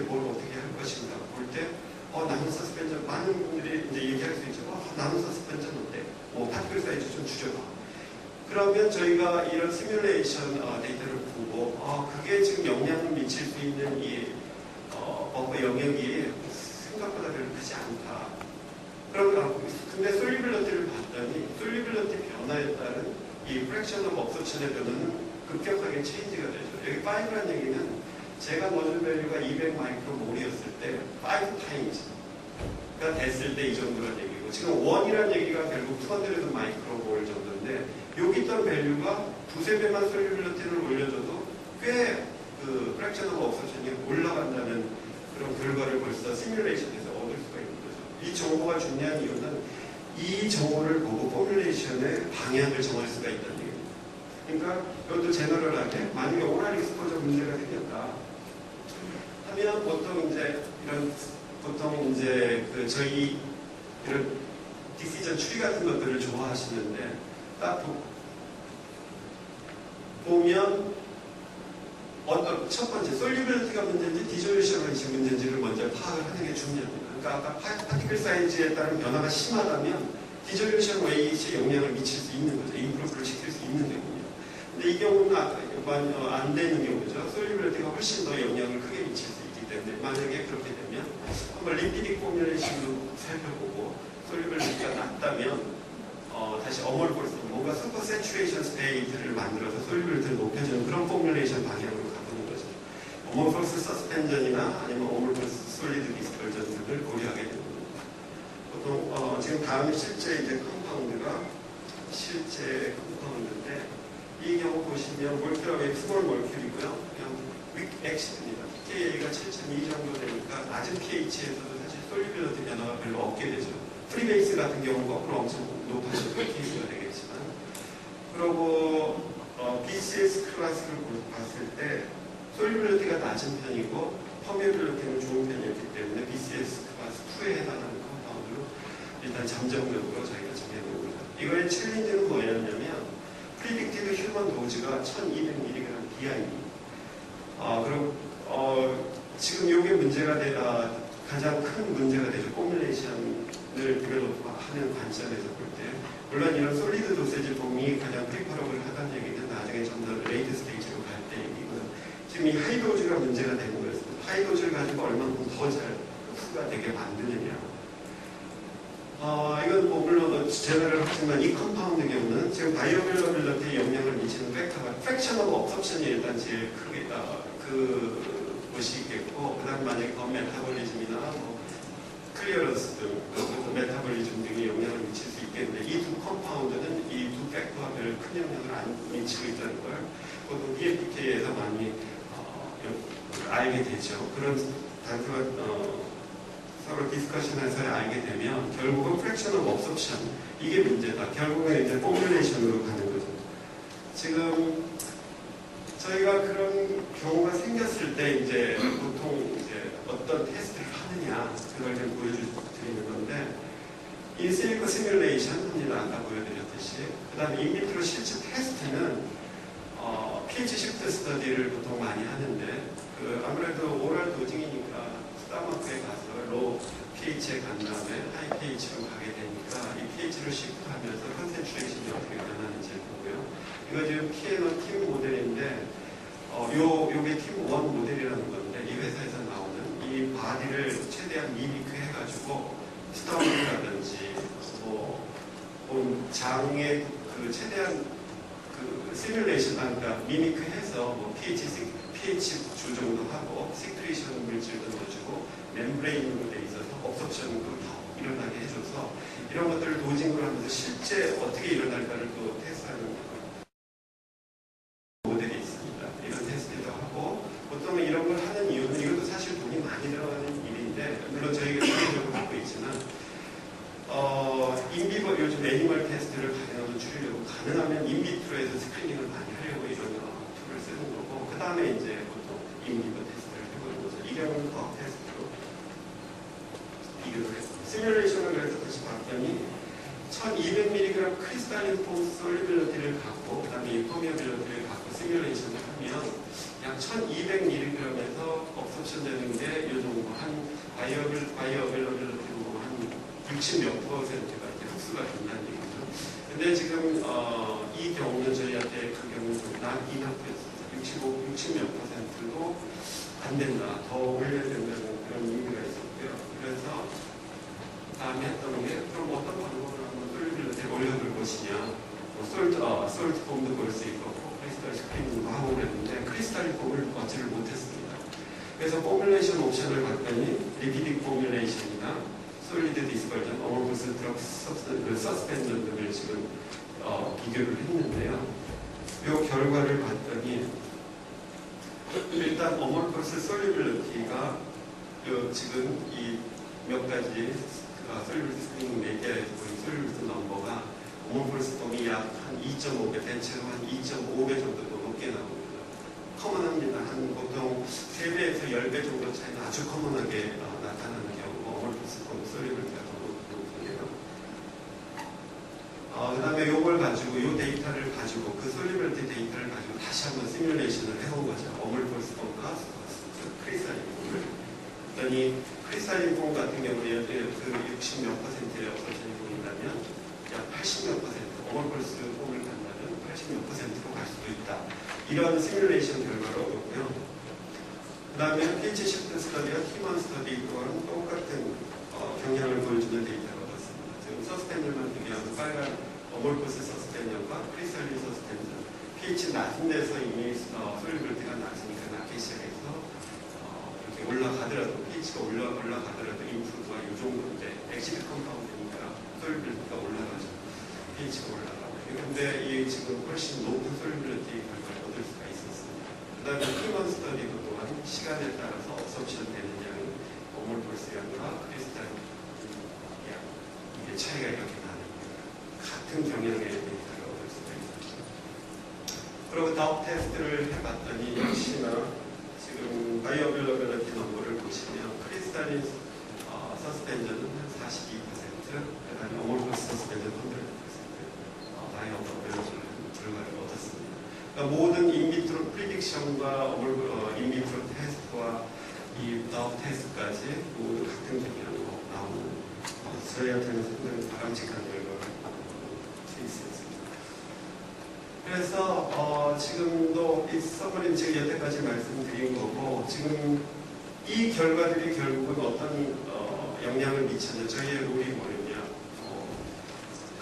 뭘 어떻게 할 것인가 볼 때 나노 서스펜션 많은 분들이 이제 얘기할 수 있죠. 나노 서스펜션 어때? 파티클 사이즈 좀 줄여봐. 그러면 저희가 이런 시뮬레이션 데이터를 보고 그게 지금 영향을 미칠 수 있는 이 버퍼 영역이 생각보다 별로 크지 않다. 근데 솔리빌리티를 봤더니 솔리빌리티 변화에 따른 이 프랙션 오브 업섭션의 변화는 급격하게 체인지가 되죠. 여기 5라는 얘기는 제가 넣어준 밸류가 200 마이크로몰이었을 때 5타임즈가 됐을 때 이 정도라는 얘기고 지금 1이라는 얘기가 결국 200 마이크로몰 정도인데 여기 있던 밸류가 두세 배만 솔리빌리티를 올려줘도 꽤 그 프랙션 오브 업섭션이 올라간다는 그런 결과를 벌써 시뮬레이션에서 얻을 수가 있는 거죠. 이 정보가 중요한 이유는 이 정보를 보고 포뮬레이션의 방향을 정할 수가 있다는 얘기입니다. 그러니까 이것도 제너럴하게 만약에 오랄 익스포저 문제가 생겼다 하면 보통 이제 저희 이런 디시전 추리 같은 것들을 좋아하시는데 딱 보면 첫 번째 솔리빌리티가 문제인지 디졸루션이 문제인지를 먼저 파악을 하는 게 중요합니다. 그러니까 아까 파티클 사이즈에 따른 변화가 심하다면 디졸루션 웨이트에 영향을 미칠 수 있는 거죠. 임프루브를 시킬 수 있는 경우입니다. 근데 이 경우는 안 되는 경우죠. 솔리빌리티가 훨씬 더 영향을 크게 미칠 수 있기 때문에 만약에 그렇게 되면 한번 리피딕 포뮬레이션도 살펴보고 솔리빌리티가 낮다면 다시 어몰폴스 뭔가 슈퍼 세츄레이션 스테이트를 만들어서 솔리빌리티를 높여주는 그런 포뮬레이션 방향으로 가보는 거죠. 어몰폴스 서스펜전이나 아니면 어몰폴스 솔리드 디스펄전 등을 고려하게 됩니다. 보통 지금 다음 실제 이제 컴파운드가 실제 컴파운드인데 이 경우 보시면 몰큘러가 스몰 몰큘이고요. 그냥 윅 액시드입니다. pKa가 7.2 정도 되니까 낮은 pH에서도 사실 솔리빌리티 변화가 별로 없게 되죠. 프리베이스 같은 경우는 거꾸로 엄청 높아져서 pK가 되겠지만 그리고 BCS 클래스를 봤을 때 솔리빌리티가 낮은 편이고 퍼미어빌리티는 좋은 편이었기 때문에 BCS 클래스 2에 해당하는 컴파운드로 일단 잠정적으로 저희가 정해놓습니다. 이거의 챌린지는 뭐였냐면 프리딕티드 휴먼 도즈가 1200mg BID 그럼 지금 이게 문제가 가장 큰 문제가 되죠. 포뮬레이션을 디벨롭하는 관점에서 볼 때 물론 이런 솔리드 도세지 폼이 가장 프리퍼러블 하다는 얘기는 나중에 좀 더 레이트 스테이지로 갈 때 얘기고요. 지금 이 하이도즈가 문제가 되는 거였습니다. 하이도즈를 가지고 얼마만큼 더 잘 흡수가 되게 만드느냐 이건 뭐 물론 제외를 하지만 이 컴파운드 경우는 지금 바이오빌러빌리티에 영향을 미치는 팩터가 프랙션 오브 업섭션이 일단 제일 크게 그것이 있겠고, 그 다음에 만약에 메타볼리즘이나 뭐 클리어런스 등 그 메타볼리즘 등에 영향을 미칠 수 있겠는데, 이 두 컴파운드는 이 두 팩터가 별 큰 영향을 안 미치고 있다는 걸 보통 BMPK에서 많이 알게 되죠. 그런 단순한 서로 디스커션에서 알게 되면 결국은 프랙션 오브 업섭션, 이게 문제다. 결국은 이제 포뮬레이션으로 가는 거죠. 지금 저희가 그런 경우가 생겼을 때 이제 보통 이제 어떤 테스트를 하느냐, 그걸 좀 보여드리는 건데, 인실리코 시뮬레이션 합니다. 아까 보여드렸듯이. 그 다음에 인비트로 실제 테스트는 pH 시프트 스터디를 보통 많이 하는데, 아무래도 오랄 도징이니까 스타마크에 가서 로 pH에 간 다음에 하이 pH로 가게 되니까 이 pH를 시프트하면서 컨센트레이션이 어떻게 변하는지를 보고요. 이거 지금 P&O 팀 모델인데, 요게 팀 1 모델이라는 건데, 이 회사에서 나오는 이 바디를 최대한 미미크 해가지고 스타운이라든지 장의 최대한 시뮬레이션, 그러니까 미미크해서 pH 조정도 하고 시크리션 물질도 넣어주고 멤브레인으로 돼 있어서 업섭션도 더 일어나게 해줘서 이런 것들을 도징으로 하면서 실제 어떻게 일어날까를 또 테스트하는 모델이 있습니다. 이런 테스트도 하고, 보통은 이런 걸 하는 이유는, 이것도 사실 돈이 많이 들어가는 일인데, 물론 저희가 기계적으로 하고 있지만 인비버 요즘 애니멀 테스트를 가능하면 줄이려고, 가능하면 인비트로에서 스크리닝을 많이 하려고 이런 툴을 쓰는 거고, 그 다음에 이제 보통 인비버 테스트를 해보는 거죠. 이 경우는 과학 테스트로 비교를 했습니다. 시뮬레이션을 그래서 다시 봤더니 1200mg 크리스탈린 폼 솔리빌리티를 갖고, 그 다음에 퍼미어빌리티를 갖고 시뮬레이션을 하면 약 1200mg에서 업섭션 되는 게 이 정도, 한 바이어빌리티로 60몇 %가 이제 흡수가 된다는 얘기죠. 근데 지금 이 경우는 저희한테 그 경우는 좀 이 상태였습니다. 60몇 %도 안 된다, 더 올려야 된다는 그런 의미가 있었고요. 그래서 다음에 했던 게, 그럼 어떤 방법으로 한번 솔리빌리티를 올려볼 것이냐, 솔트 폼도 볼 수 있고 크리스탈 스크리닝도 하고 그랬는데, 크리스탈 폼을 얻지를 못했습니다. 그래서 포뮬레이션 옵션을 봤더니 리피딕 포뮬레이션이나 솔리드 디스퍼전, 어머버스 드럭 서스펜전 등을 지금 비교를 했는데요. 이 결과를 봤더니 일단 어머버스 솔리빌리티가 지금 이 몇 가지 솔리빌리티 스크리닝 메디아에서 보인 솔리빌리티 넘버가 어머버스 폼이 약 한 2.5배, 대체로 한 2.5배 정도 더 높게 나옵니다. 커먼합니다. 한 보통 3배에서 10배 정도 차이는 아주 커먼하게 나타나는 경우고, 어머버스 폼 솔리빌리티가 더 높고요. 그 다음에 요걸 가지고, 요 데이터를 가지고, 그 솔리빌리티 데이터를 가지고 다시 한번 시뮬레이션을 해본 거죠. 어머버스 폼과 크리스탈린 폼을. 그랬더니 크리스탈린 폼 같은 경우에 그 60몇 %의 업섭션이 보인다면 약 80몇 %, 어머버스 폼을 간다면 80몇 %로 갈 수도 있다. 이런 시뮬레이션 결과를 얻었고요. 그 다음에 pH 시프트 스터디와 T1 스터디 또한 똑같은 경향을 보여주는 데이터를 얻었습니다. 지금 서스펜션만 비교하면 빨간 어몰포스 서스펜션과 크리스탈린 서스펜션, pH 낮은 데서 이미 솔리빌리티가 낮으니까 낮게 시작해서 이렇게 올라가더라도, pH가 올라가더라도 인프루트가 이 정도인데, 엑시드 컴파운드니까 솔리빌리티가 올라가죠. pH가 올라가고. 근데 이 지금 훨씬 높은 솔리빌리티 결과를 얻을 수가 있었습니다. 그 다음에 T1 스터디도 또한 시간에 따라서 업섭션 되는 양이 어몰포스 양과 크리스탈 양, 이게 차이가 이렇게 나는 거예요. 같은 경향의 데이터를 얻을 수가 있었죠. 그리고 다음 테스트를 해봤더니 역시나 지금 바이어빌러빌리티 넘버를 보시면 크리스탈린 서스펜전은 한 42%, 그 다음에 어몰포스 서스펜전 100%, 바이어빌러빌리티 결과를 얻었습니다. 그러니까 모든 인비트로 프리딕션과 인비트로 테스트와 이 다운 테스트까지 모두 같은 경향으로 나오는, 저희한테는 상당히 바람직한 결과를 얻을 수 있었습니다. 그래서 지금도 이 서머리는 제가 여태까지 말씀드린 거고, 지금 이 결과들이 결국은 어떤 영향을 미쳤냐, 저희의 룰이 뭐냐면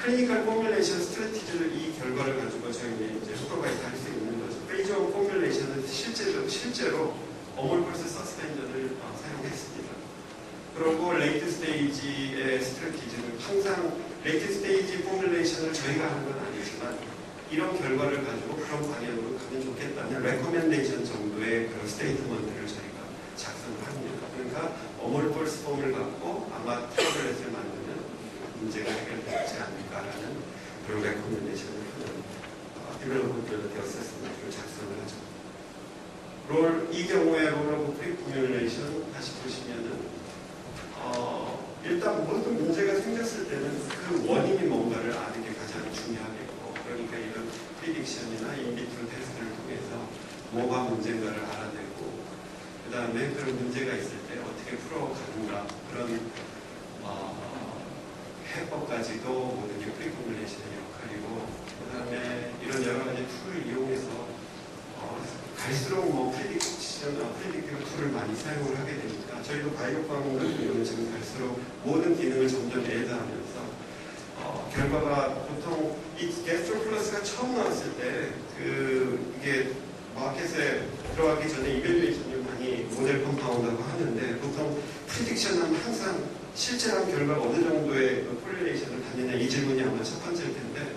클리니컬 포뮬레이션 스트래티지를 이 결과를 가지고 저희는 이제 슈퍼바이즈 할 수 있는 거죠. 페이지 원 포뮬레이션은 실제로 어몰펄스 서스펜전을 사용했습니다. 그리고 레이트 스테이지의 스트래티지는 항상 레이트 스테이지 포뮬레이션을 저희가 하는 건 아니지만 이런 결과를 가지고 그런 방향으로 가면 좋겠다는 레코멘데이션 정도의 그런 스테이트먼트를 저희가 작성을 합니다. 그러니까 어몰펄스 폼을 갖고 아마 트러블렛을 만드는 문제가 해결되지 않을까라는 그런 레코멘데이션을 하는 디벨로퍼드 어세스먼트를 작성을 하죠. 이 경우에 롤 오브 프리 포뮬레이션 다시 보시면은 일단 모든 문제가 생겼을 때는 그 원인이 뭔가를 아는 게 가장 중요하겠고, 그러니까 이런 프리딕션이나 인비트로 테스트를 통해서 뭐가 문제인가를 알아내고, 그 다음에 그런 문제가 있을 때 어떻게 풀어가는가, 그런 해법까지도 모든 게 프리 포뮬레이션의 역할이고, 그 다음에 이런 여러 가지 툴을 이용해서 갈수록 프리딕티브 툴을 많이 사용을 하게 되니까 저희도 바이오과학 같은 경우는 지금 갈수록 모든 기능을 점점 애다하면서 결과가 보통 이 게스트로플러스가 처음 나왔을 때 이게 마켓에 들어가기 전에 이밸류에이션을 많이 모델 컴파운드라고 하는데 보통 프리딕션은 항상 실제한 결과가 어느 정도의 콜리레이션을 다니냐 이 질문이 아마 첫 번째일 텐데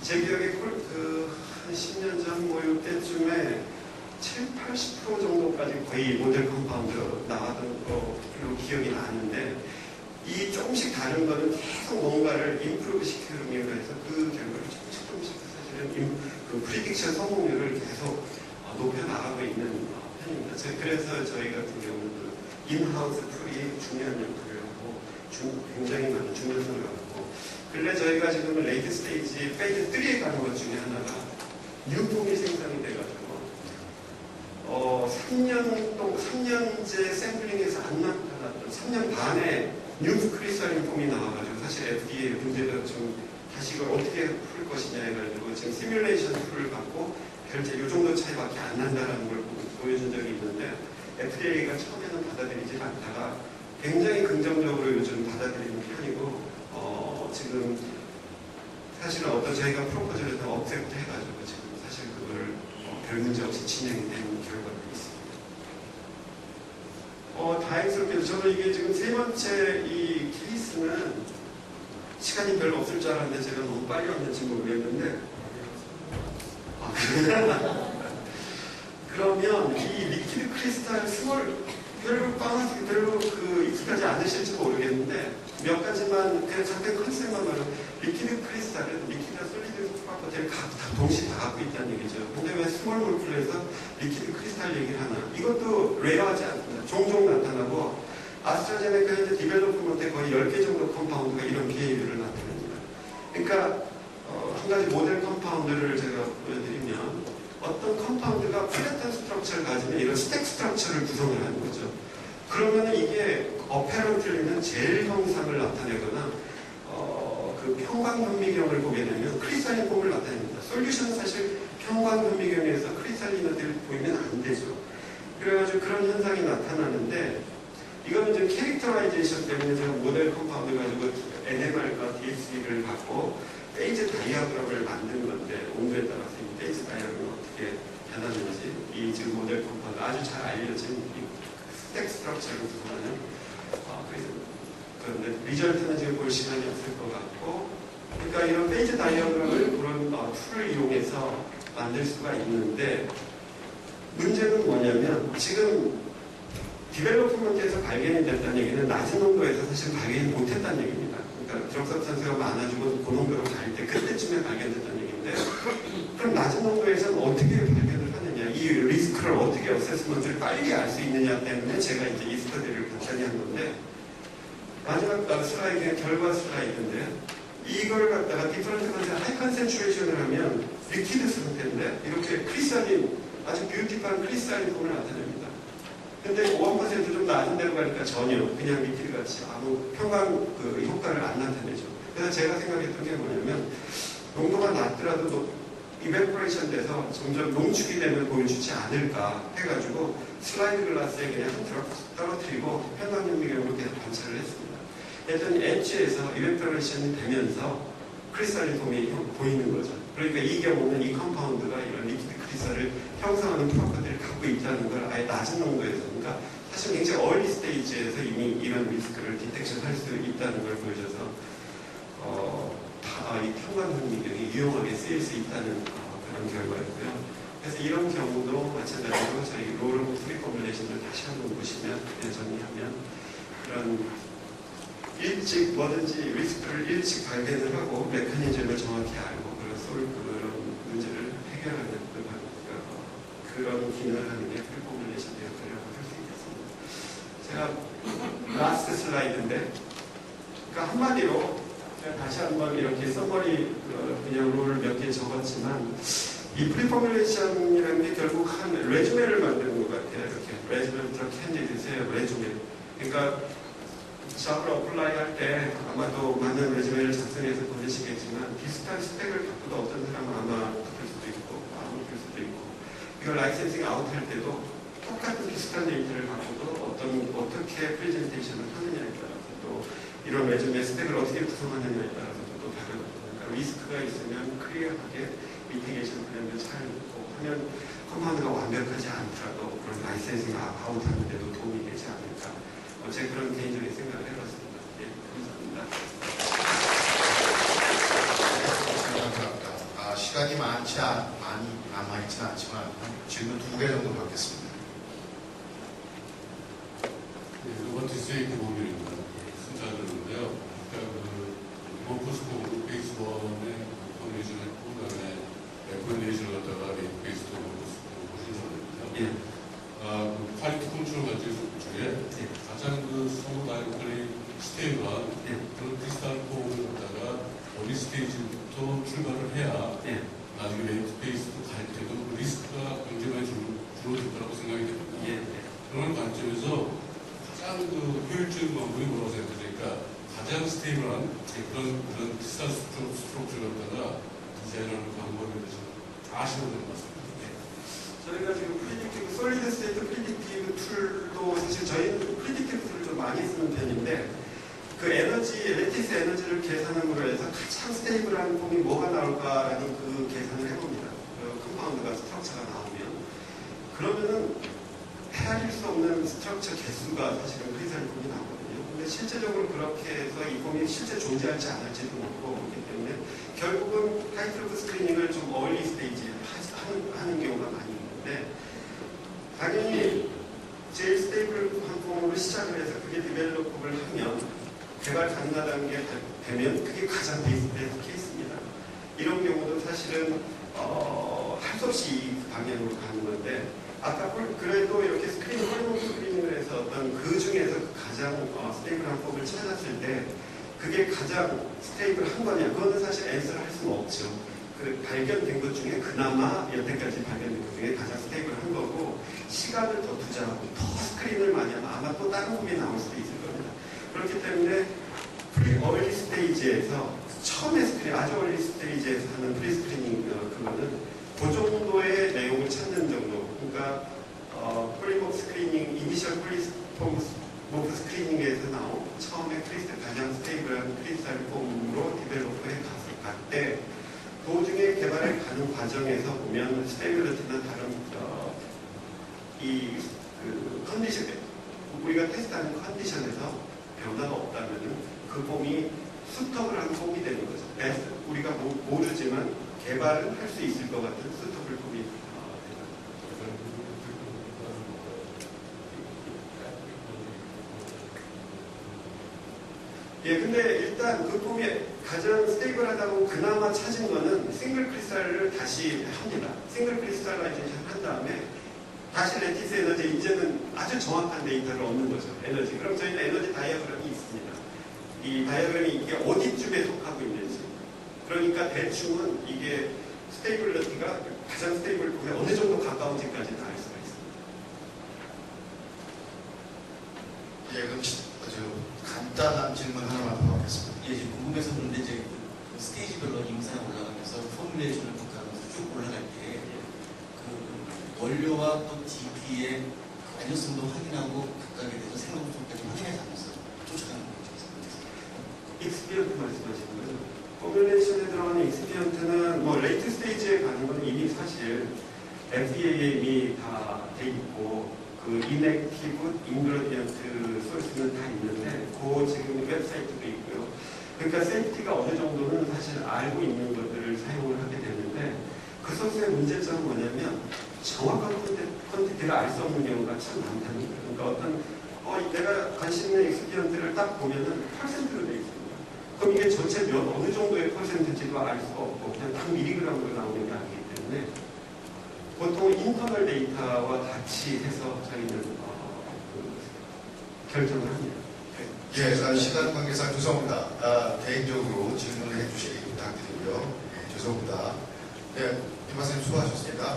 제 기억에 한 10년 전 뭐 이때쯤에 70~80% 정도까지 거의 모델 컴파운드 나왔던 걸로 기억이 나는데 이 조금씩 다른 거는 계속 뭔가를 임프루브 시키는 이유가 해서 그 결과를 조금씩 사실은 그 프리딕션 성공률을 계속 높여나가고 있는 편입니다. 그래서 저희 같은 경우는 인하우스 툴이 중요한 역할을 하고 굉장히 많은 중요성을 갖고 근래 저희가 지금 레이트 스테이지 페이즈 3에 가는 것 중에 하나가 뉴폼이 생산이 돼가지고 3년째 샘플링에서 안 나타났던 3년 반에 뉴 크리스탈린 폼이 나와가지고 사실 FDA 문제가 좀 다시 이걸 어떻게 풀 것이냐 해가지고 지금 시뮬레이션 툴을 갖고 결제 이 정도 차이밖에 안 난다라는 걸 보여준 적이 있는데 FDA가 처음에는 받아들이지 않다가 굉장히 긍정적으로 요즘 받아들이는 편이고 지금 사실은 어떤 저희가 프로포즈를 다 업데이트 해가지고 지금 사실 그걸 별 문제 없이 진행이 되는 결과도 있습니다. 다행스럽게도 저는 이게 지금 세 번째 이 케이스는 시간이 별로 없을 줄 알았는데 제가 너무 빨리 왔는지 모르겠는데 그러면 이 리퀴드 크리스탈 별로 익숙하지 않으실지 모르겠는데 몇 가지만 그냥 잠깐 컨셉만 말하면 리퀴드 크리스탈은 리퀴드와 솔리드 프로퍼티를 다 동시에 다 갖고 있다는 얘기죠. 근데 왜 스몰 몰큘에서 리퀴드 크리스탈 얘기를 하나? 이것도 레어하지 않습니다. 종종 나타나고 아스트라제네카 현재 디벨로프먼트에 거의 10개 정도 컴파운드가 이런 비해율을 나타냅니다. 그러니까 한 가지 모델 컴파운드를 제가 보여드리면 어떤 컴파운드가 플랫한 스트럭처를 가지면 이런 스택 스트럭처를 구성을 하는 거죠. 그러면 이게 어페런틀리는 젤 형상을 나타내거나 그 평광현미경을 보게 되면 크리스탈린 폼을 나타냅니다. 솔루션은 사실 평광현미경에서 크리스탈린을 보이면 안 되죠. 그래가지고 그런 현상이 나타나는데 이거는 이제 캐릭터라이제이션 때문에 제가 모델 컴파운드 가지고 NMR과 DX를 갖고 페이즈 다이아그램을 만든 건데 온도에 따라서 이 페이즈 다이아그램이 어떻게 변하는지 이 지금 모델 컴파운드 아주 잘 알려진 이 스택 스트럭처를 구성하는 그런데 리절트는 지금 볼 시간이 없을 것 같고 그러니까 이런 페이즈 다이어그램을 그런 툴을 이용해서 만들 수가 있는데 문제는 뭐냐면 지금 디벨로프먼트에서 발견이 됐다는 얘기는 낮은 농도에서 사실 발견이 못했다는 얘기입니다. 그러니까 드럭서브스탄스가 많아지고 고농도로 갈 때 그때쯤에 발견됐다는 얘기인데 그럼 낮은 농도에서는 어떻게 발견을 하느냐 이 리스크를 어떻게 어세스먼트를 빨리 알 수 있느냐 때문에 제가 이제 이 스터디를 간단히 한 건데 마지막 슬라이드의 결과 슬라이드인데 이걸 갖다가 디퍼런트 컨센 하이 컨센트레이션을 하면 리퀴드 상태인데 이렇게 크리스탈린 아주 뷰티풀한 크리스탈린 폼을 나타냅니다. 근데 5% 좀 낮은 데로 가니까 전혀 그냥 리퀴드 같이 아무 평강 효과를 안 나타내죠. 그래서 제가 생각했던 게 뭐냐면 농도가 낮더라도 이베포레이션 돼서 점점 농축이 되면 보여주지 않을까 해가지고 슬라이드 글라스에 그냥 떨어뜨리고 평강현미경으로 계속 관찰을 했습니다. 그랬더니 엣지에서 이베포레이션이 되면서 크리스탈린 폼이 보이는 거죠. 그러니까 이 경우는 이 컴파운드가 이런 리퀴드 크리스탈을 형성하는 프로퍼티를 갖고 있다는 걸 아예 낮은 농도에서, 그러니까 사실 굉장히 얼리 스테이지에서 이미 이런 리스크를 디텍션 할 수 있다는 걸 보여줘서 이 평광 미경이 유용하게 쓰일 수 있다는 그런 결과였고요. 그래서 이런 경우도 마찬가지로 저희 로름 프리 포뮬레이션을 다시 한번 보시면 정리하면 그런 일찍 뭐든지 리스크를 일찍 발견을 하고 메커니즘을 정확히 알고 그런 문제를 해결하는 그런 기능을 하는 게 프리 포뮬레이션 역할이라고 할 수 있겠습니다. 제가 라스트 슬라이드인데, 그러니까 한마디로 제가 다시 한번 이렇게 서머리 그냥 룰을 몇 개 적었지만 이 프리 포뮬레이션이라는 게 결국 한 레주메를 만드는 것 같아요. 이렇게 레주메 이렇게 핸디드세요. 레주메. 그러니까 잡을 어플라이 할 때 아마도 많은 레주메를 작성해서 보내시겠지만 비슷한 스펙을 갖고도 어떤 사람은 아마 붙을 수도 있고 안 붙을 수도 있고, 이걸 라이센싱 아웃 할 때도 똑같은 비슷한 데이터를 갖고도 어떻게 프레젠테이션을 하느냐에 따라서 또 이런 레주메 스펙을 어떻게 구성하느냐에 따라서도 또 다르거든요. 그러니까 리스크가 있으면 클리어하게 미티게이션 플랜을 잘 하면 컴파운드가 완벽하지 않더라도 그런 라이센싱 아웃 하는 데도 도움이 되지 않을까. 제가 그런 개인적인 생각을 해봤습니다. 예, 감사합니다. 시간이 많이 남아있지는 않지만 질문 2개 정도 받겠습니다. 로버트 세이크 모듈입니다. 순차적인데요. 그러니까 포스코 베이스 1의 포메이션 했고, 그 다음에 포메이션을 갖다가 베이스 2로 보시는 거거든요. 퀄리티 컨트롤 관점 중에 가장 성다이클리 스테이블한 그런 크리스탈 폼을 갖다가 어디 스테이지부터 출발을 해야 나중에 레이트 베이스도 갈 때도 리스크가 굉장히 많이 줄어들 거라고 생각이 됩니다. 그런 관점에서 가장 효율적인 방법이 뭐라고 생각하니까 가장 스테이블한 그런 크리스탈 스트럭처를 갖다가 디자인하는 방법에 대해서 아시는 것 같습니다. 저희가 지금 프리딕티브, 솔리드 스테이트 프리딕티브 툴도 사실 저희는 프리딕티브 툴을 좀 많이 쓰는 편인데, 그 레티스 에너지를 계산함으로 해서 가장 스테이블한 폼이 뭐가 나올까라는 그 계산을 해봅니다. 컴파운드가 스트럭처가 나오면. 그러면은 헤아릴 수 없는 스트럭처 개수가 사실은 크리스탈 폼이 나오거든요. 근데 실제적으로 그렇게 해서 이 폼이 실제 존재할지 않을지도 모르고 그렇기 때문에 결국은 타이트루프 스크리닝을 좀 얼리 스테이지에 하는 경우가 많이 있는데, 당연히 제일 스테이블한 폼으로 시작을 해서 그게 디벨롭업을 하면 개발 가능하다는 게 되면 그게 가장 베이스 케이스입니다. 이런 경우도 사실은 할 수 없이 이 방향으로 가는 건데, 아까 그래도 이렇게 홀리몬 스크리닝을 해서 어떤 그 중에서 가장 스테이블한 폼을 찾았을 때 그게 가장 스테이블한 거냐, 그거는 사실 앤서를 할 수는 없죠. 그 발견된 것 중에 그나마 여태까지 발견된 것 중에 가장 스테이블한 거고, 시간을 더 투자하고 더 스크린을 많이 하면 아마 또 다른 폼이 나올 수도 있을 겁니다. 그렇기 때문에 얼리 스테이지에서 처음에 아주 얼리 스테이지에서 하는 프리 스크리닝 그거는 그 정도의 내용을 찾는 정도. 그러니까 폴리몹 스크리닝, 이니셜 폴리몹 스크리닝에서 나온 처음에 가장 스테이블한 크리스탈 폼으로 디벨로퍼에 갈 때 도중에 개발에 가는 과정에서 보면 스테이빌리티나 다른 컨디션, 우리가 테스트하는 컨디션에서 변화가 없다면 그 폼이 수톱을 한 폼이 되는 거죠. 우리가 모르지만 개발은 할 수 있을 것 같은 수톱을 폼이 근데 일단 그 폼이 가장 스테이블하다고 그나마 찾은 거는 싱글 크리스탈을 다시 합니다. 싱글 크리스탈라이제이션 한 다음에 다시 레티스 에너지, 이제는 아주 정확한 데이터를 얻는 거죠. 에너지. 그럼 저희는 에너지 다이어그램이 있습니다. 이 다이어그램이 이게 어디쯤에 속하고 있는지. 그러니까 대충은 이게 스테이블리티가 가장 스테이블 폼에 어느 정도 가까운지까지는 알 수가 있습니다. 그럼 아주 간단한 질문 하나만 더 하겠습니다. 지금 궁금해서 그런데 이제 그 스테이지별로 임상에 올라가면서 포뮬레이션을 복합하면서 쭉 올라갈 때 그 원료와 또 DP의 안전성도 확인하고 각각에 대해서 생각부터까지 확인해서 하면서 쫓아가는 거죠. 익스피언트 말씀하시는 거죠. 포뮬레이션에도 들어가는 익스피언트는 뭐 레이트 스테이지에 가는 건 이미 사실 FDA에 이미 다 돼 있고 그 인액티브 인그레디언트 소스는 다 있는데 그 지금 웹사이트도 있고요. 그러니까 세이프티가 어느 정도는 사실 알고 있는 것들을 사용을 하게 되는데 그 소스의 문제점은 뭐냐면 정확한 콘텐츠를 알 수 없는 경우가 참 많다는 거예요. 그러니까 어떤 내가 관심 있는 익스피언트를 딱 보면은 퍼센트로 되어 있습니다. 그럼 이게 전체 어느 정도의 퍼센트인지도 알 수가 없고 그냥 딱 미리그램으로 나오는 게 아니기 때문에 보통 인터널 데이터와 같이 해서 저희는 결정을 합니다. 예, 시간 관계상 죄송합니다. 개인적으로 질문을 해주시기 부탁드리고요. 죄송합니다. 네, 김 박사님 수고하셨습니다.